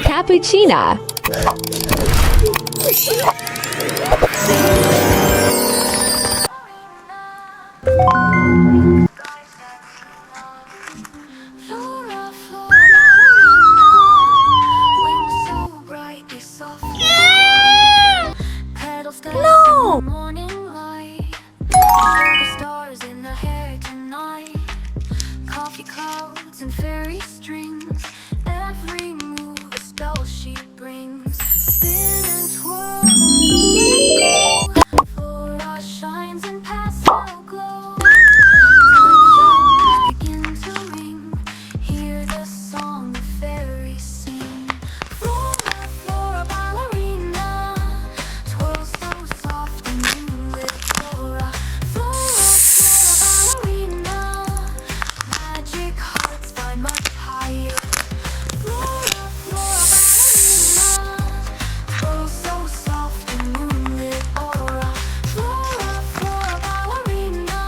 Cappuccina. Flora, Flora, ballerina, wings so bright they softly glow. Petals dance in the morning light. Sugar stars in the hair tonight. Coffee clouds and fairy strings. Every move a spell she brings. Spin and twirl, Flora shines in pastel glow. Tiny bells begin to ring. Hear the song the fairies sing. Flora, Flora, ballerina, twirls so soft and moonlit. Flora, Flora, Flora, ballerina, magic hearts fly much higher. Flora, Flora, ballerina, twirls so soft and moonlit. Aura, Flora, Flora, ballerina,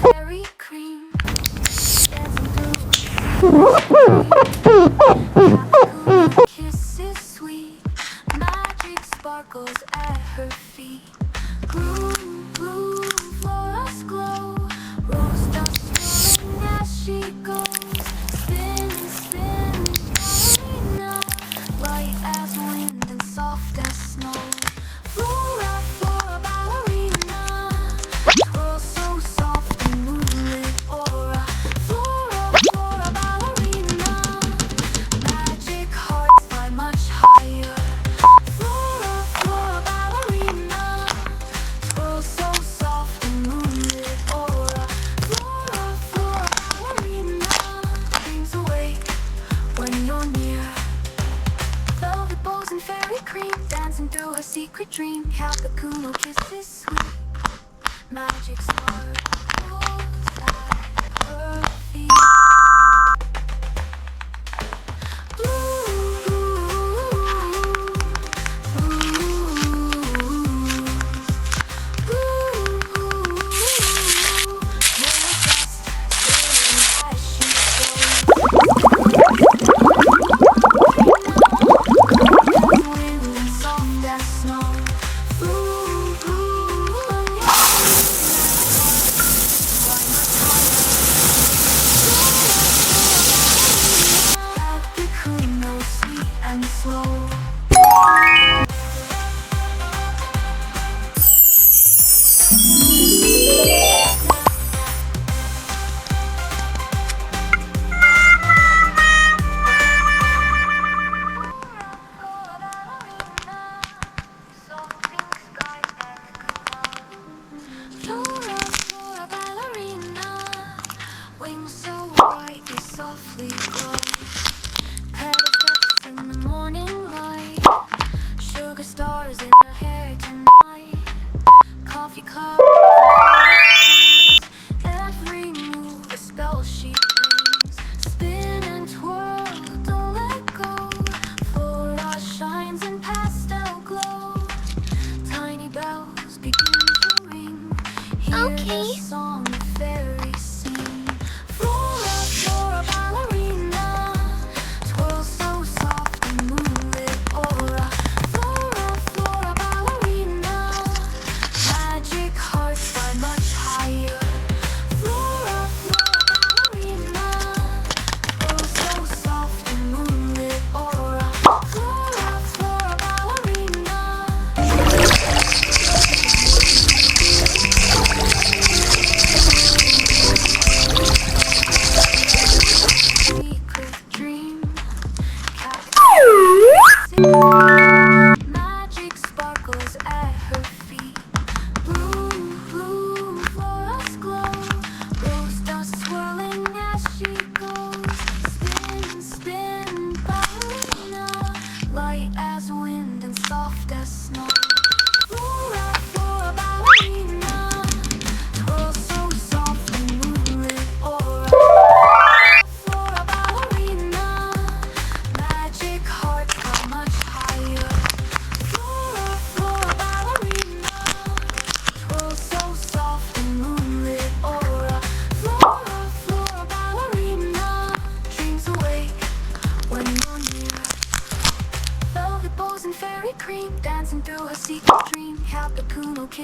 fairy cream, kisses sweet, magic sparkles at her feet. Bloom, bloom, Flora's glow, rose dust swirling as she goes. Spin, spin, ballerina, light as wind and soft as snow. Flora, Flora, ballerina, twirl so soft and moonlit. Aura, Flora, Flora, ballerina, magic hearts fly much higher. Flora, Flora, ballerina, twirl so soft and moonlit. Aura, Flora, Flora, ballerina, dreams awake when you're near. Velvet bows and fairy cream, dancing through her secret dream. Cappuccino kisses sweet, magic sparkles at her feet. And slow. Flora, Flora, ballerina, wings so bright they softly glow. Petals dust in the morning light. Sugar stars in her hair tonight. Coffee cups. Every move a spell she brings. Spin and twirl, don't let go. Flora shines in pastel glow. Tiny bells begin to ring. Hear the song the fairies sing. Flora, Flora, ballerina, twirl so soft and moonlit. Aura, Flora, Flora, ballerina, magic hearts fly much higher. Flora, Flora, ballerina, twirl so soft and moonlit. Aura, Flora, Flora, ballerina.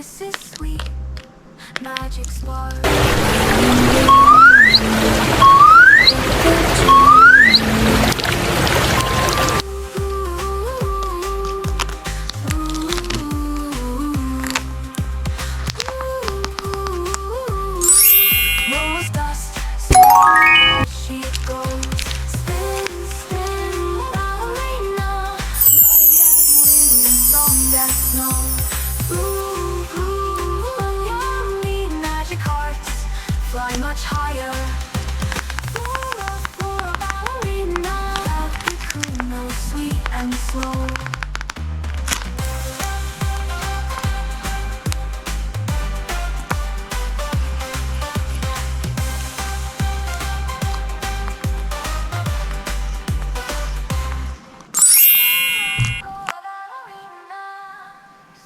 kisses sweet, magic spark. Rose dust, she goes, spin, spin, ballerina, light as wind, long as snow. Ooh, ooh, yummy magic hearts fly much higher. Flora, Flora, ballerina, Cappuccina, sweet and slow.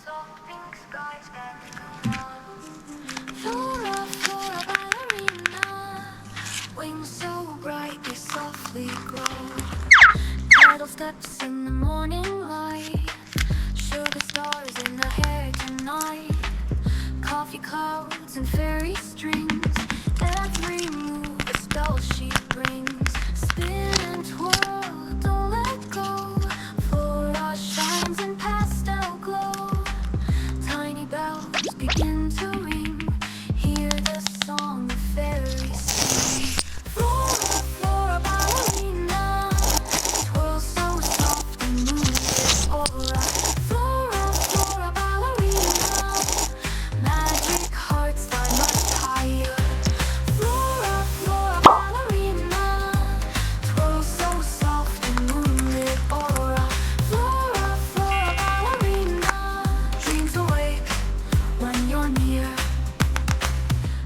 Soft pink skies and Flora, Flora, ballerina, wings so bright they softly glow. Pedal steps in the morning light, sugar stars in the hair tonight. Coffee clouds and fairy strings, every move a spell she brings. Spin and twirl, don't let go. Flora shines in pastel glow. Tiny bells begin to ring, hear the song the fairies sing. Flora, Flora, ballerina, twirl so soft and move with aura. Flora, Flora, ballerina, magic hearts fly much higher. Flora, Flora, ballerina, twirl so soft and move with aura. Flora, Flora, ballerina, dreams awake when you're near.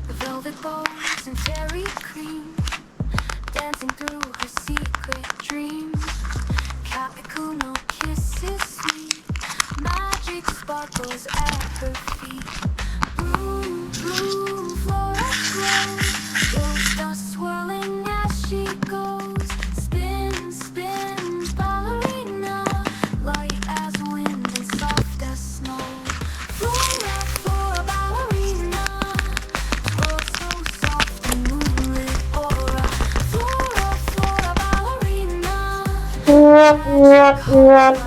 The velvet bows and fairy cream, dancing through her secret dreams. Cappuccino kisses sweet, magic sparkles at her feet. Bloom, bloom, Flora glows, rose dust swirling as she goes. Spin, spin, ballerina, light as wind and soft as snow. Flora, Flora, ballerina, twirl so soft and moonlit aura. Flora, Flora, ballerina, magic heart.